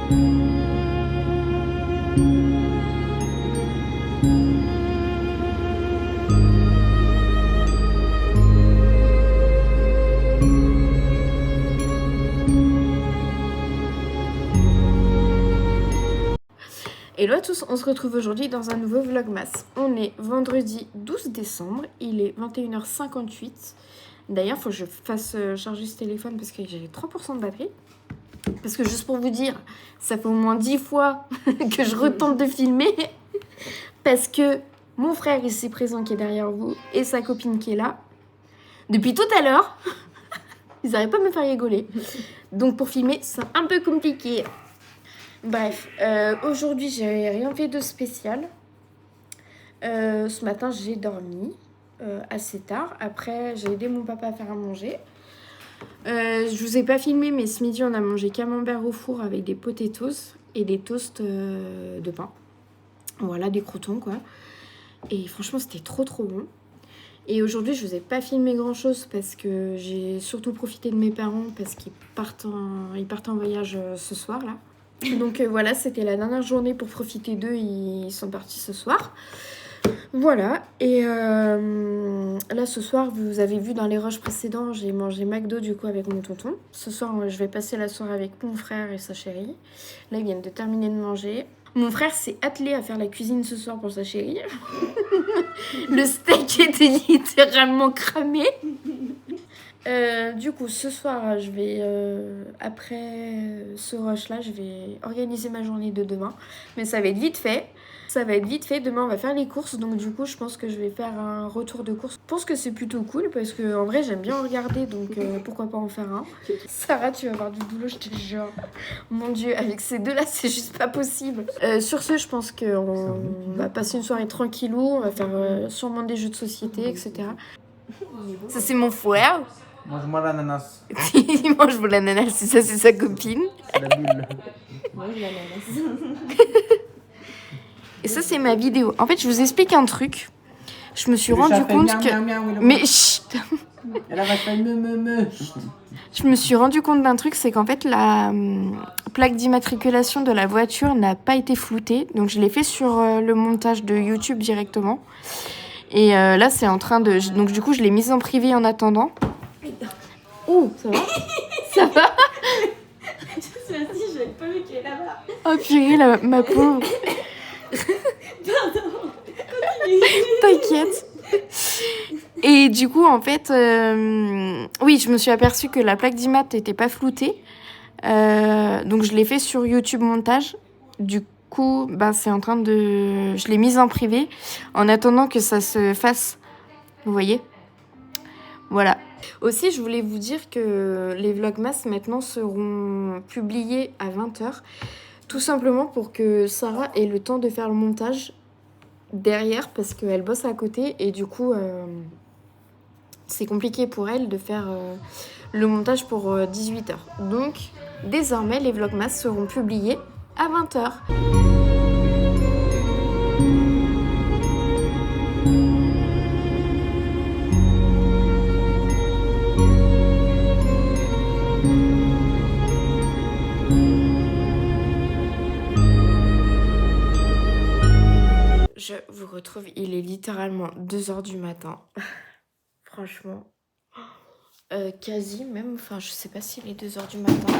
Hello à tous, on se retrouve aujourd'hui dans un nouveau vlogmas. On est vendredi 12 décembre, il est 21h58. D'ailleurs, il faut que je fasse charger ce téléphone parce que j'ai 3% de batterie. Parce que juste pour vous dire, ça fait au moins 10 fois que je retente de filmer. Parce que mon frère ici présent qui est derrière vous et sa copine qui est là, depuis tout à l'heure, ils n'arrivent pas à me faire rigoler. Donc pour filmer, c'est un peu compliqué. Bref, aujourd'hui j'ai rien fait de spécial. Ce matin j'ai dormi assez tard. Après j'ai aidé mon papa à faire à manger. Je vous ai pas filmé, mais ce midi on a mangé camembert au four avec des potatoes et des toasts de pain. Voilà, des croûtons quoi. Et franchement c'était trop bon. Et aujourd'hui je vous ai pas filmé grand chose parce que j'ai surtout profité de mes parents parce qu'ils partent en voyage ce soir là. Donc voilà, c'était la dernière journée pour profiter d'eux, ils sont partis ce soir. Voilà, et là ce soir, vous avez vu dans les rushs précédents, j'ai mangé McDo du coup avec mon tonton. Ce soir, je vais passer la soirée avec mon frère et sa chérie. Là, ils viennent de terminer de manger. Mon frère s'est attelé à faire la cuisine ce soir pour sa chérie. Le steak était littéralement cramé. Du coup, ce soir, je vais, après ce rush-là, je vais organiser ma journée de demain. Mais ça va être vite fait. Demain, on va faire les courses. Donc, du coup, je pense que je vais faire un retour de courses. Je pense que c'est plutôt cool parce que, en vrai, j'aime bien en regarder. Donc, pourquoi pas en faire un. Sarah, tu vas avoir du boulot, je te jure. Mon Dieu, avec ces deux-là, c'est juste pas possible. Sur ce, je pense qu'on va passer une soirée tranquillou. On va faire sûrement des jeux de société, etc. Ça, c'est mon frère. Mange-moi l'ananas. Il mange de l'ananas, c'est sa copine. C'est la bulle. Mange l'ananas. Et ça, c'est ma vidéo. En fait, je vous explique un truc. Je me suis rendu compte que... Mais chut. Elle a fait me. Je me suis rendu compte d'un truc, c'est qu'en fait, la plaque d'immatriculation de la voiture n'a pas été floutée. Donc, je l'ai fait sur le montage de YouTube directement. Et là, c'est en train de... Donc, du coup, je l'ai mise en privé en attendant. Oh, ça va? Ça va? Je me suis dit, j'avais pas vu qu'elle est là-bas. Oh purée, ma pauvre. Pardon. T'inquiète. Et du coup, en fait, oui, je me suis aperçue que la plaque d'immat n'était pas floutée. Donc, je l'ai fait sur YouTube montage. Du coup, c'est en train de... Je l'ai mise en privé en attendant que ça se fasse. Vous voyez? Voilà. Aussi, je voulais vous dire que les vlogmas maintenant seront publiés à 20h. Tout simplement pour que Sarah ait le temps de faire le montage derrière parce qu'elle bosse à côté et du coup c'est compliqué pour elle de faire le montage pour 18h. Donc désormais les vlogmas seront publiés à 20h. Je vous retrouve, il est littéralement 2h du matin. Franchement. Quasi même, enfin je sais pas s'il est 2h du matin.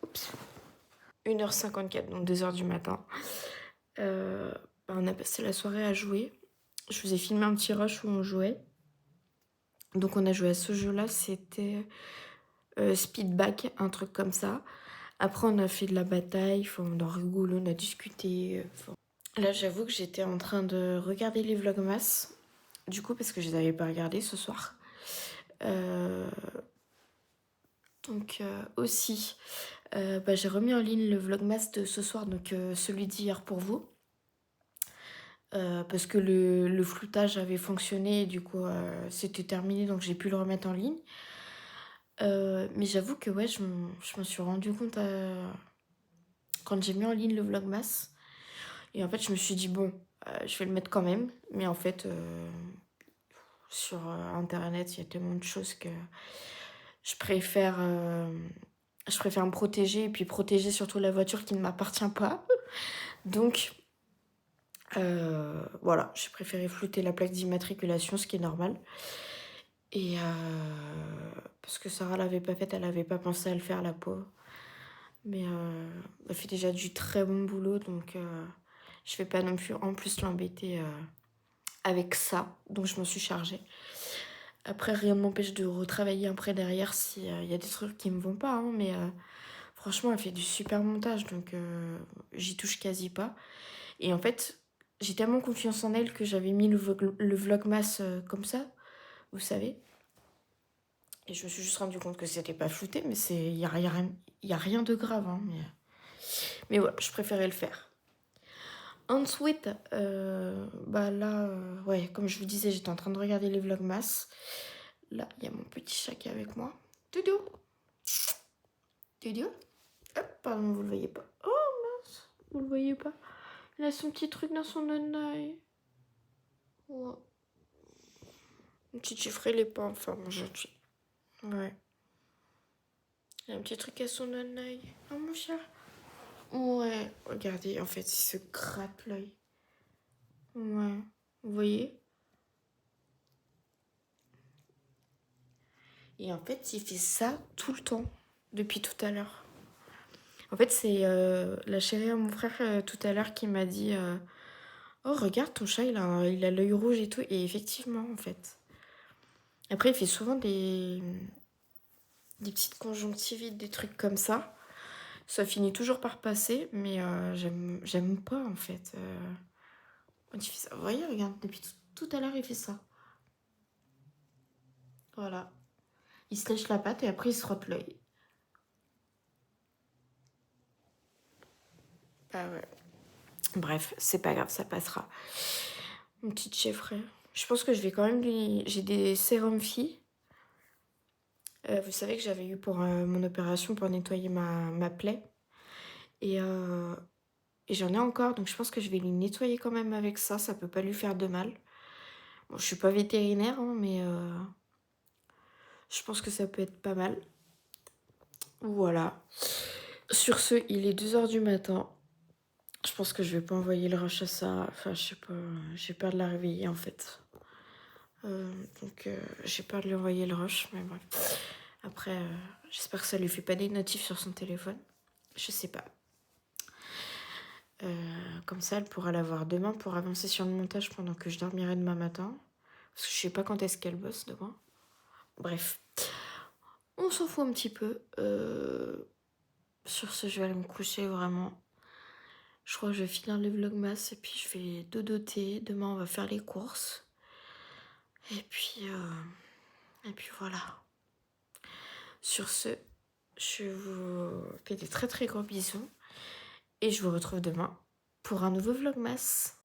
Oups. 1h54, donc 2h du matin. On a passé la soirée à jouer. Je vous ai filmé un petit rush où on jouait. Donc on a joué à ce jeu-là, c'était Speedback, un truc comme ça. Après on a fait de la bataille, on a rigolé, on a discuté. Là j'avoue que j'étais en train de regarder les vlogmas. Du coup parce que je les avais pas regardés ce soir. Donc aussi, j'ai remis en ligne le vlogmas de ce soir, donc celui d'hier pour vous. Parce que le floutage avait fonctionné et du coup c'était terminé, donc j'ai pu le remettre en ligne. Mais j'avoue que ouais, je me suis rendu compte quand j'ai mis en ligne le vlogmas. Et en fait je me suis dit bon, je vais le mettre quand même. Mais en fait sur internet il y a tellement de choses que je préfère je préfère me protéger et puis protéger surtout la voiture qui ne m'appartient pas. Donc, voilà, j'ai préféré flouter la plaque d'immatriculation, ce qui est normal. Et parce que Sarah l'avait pas faite, elle avait pas pensé à le faire, la pauvre. Mais elle fait déjà du très bon boulot, donc je vais pas non plus en plus l'embêter avec ça. Donc je m'en suis chargée. Après, rien ne m'empêche de retravailler après derrière s'il y a des trucs qui me vont pas, hein, mais franchement, elle fait du super montage, donc j'y touche quasi pas. Et en fait, j'ai tellement confiance en elle que j'avais mis le Vlogmas comme ça, vous savez. Et je me suis juste rendu compte que c'était pas flouté, mais il y a rien de grave, hein, mais voilà, je préférais le faire. Ensuite, bah là, ouais, comme je vous disais, j'étais en train de regarder les Vlogmas. Là, il y a mon petit chat qui est avec moi. Doudou. Doudou. Hop, pardon, vous le voyez pas. Oh mince, vous le voyez pas. Il a son petit truc dans son oreille. Ouais. Mon petit chiffre, il est pas en forme aujourd'hui. Ouais. Il a un petit truc à son oreille. Oh mon chat. Ouais, regardez, en fait, il se gratte l'œil. Ouais, vous voyez? Et en fait, il fait ça tout le temps, depuis tout à l'heure. En fait, c'est la chérie à mon frère tout à l'heure qui m'a dit oh, regarde, ton chat, il a l'œil rouge et tout. Et effectivement, en fait. Après, il fait souvent des petites conjonctivites, des trucs comme ça. Ça finit toujours par passer, mais j'aime pas, en fait. Quand il fait ça. Vous voyez, regarde, depuis tout à l'heure, il fait ça. Voilà. Il se lèche la patte et après, il se frotte l'œil. Ah ouais. Bref, c'est pas grave, ça passera. Mon petit chef. Je pense que je vais quand même lui... J'ai des sérums filles. Vous savez que j'avais eu pour mon opération pour nettoyer ma plaie. Et j'en ai encore, donc je pense que je vais lui nettoyer quand même avec ça. Ça peut pas lui faire de mal. Bon, je suis pas vétérinaire, hein, mais je pense que ça peut être pas mal. Voilà. Sur ce, il est 2h du matin. Je pense que je vais pas envoyer le rush à ça. Enfin, je sais pas. J'ai peur de la réveiller en fait. Donc, j'ai peur de lui envoyer le rush. Mais bref. Après, j'espère que ça lui fait pas des notifs sur son téléphone. Je sais pas. Comme ça, elle pourra l'avoir demain pour avancer sur le montage pendant que je dormirai demain matin. Parce que je sais pas quand est-ce qu'elle bosse demain. Bref. On s'en fout un petit peu. Sur ce, je vais aller me coucher vraiment. Je crois que je vais finir le vlogmas et puis je vais dodoter. Demain, on va faire les courses. Et puis voilà. Sur ce, je vous fais des très très gros bisous. Et je vous retrouve demain pour un nouveau vlogmas.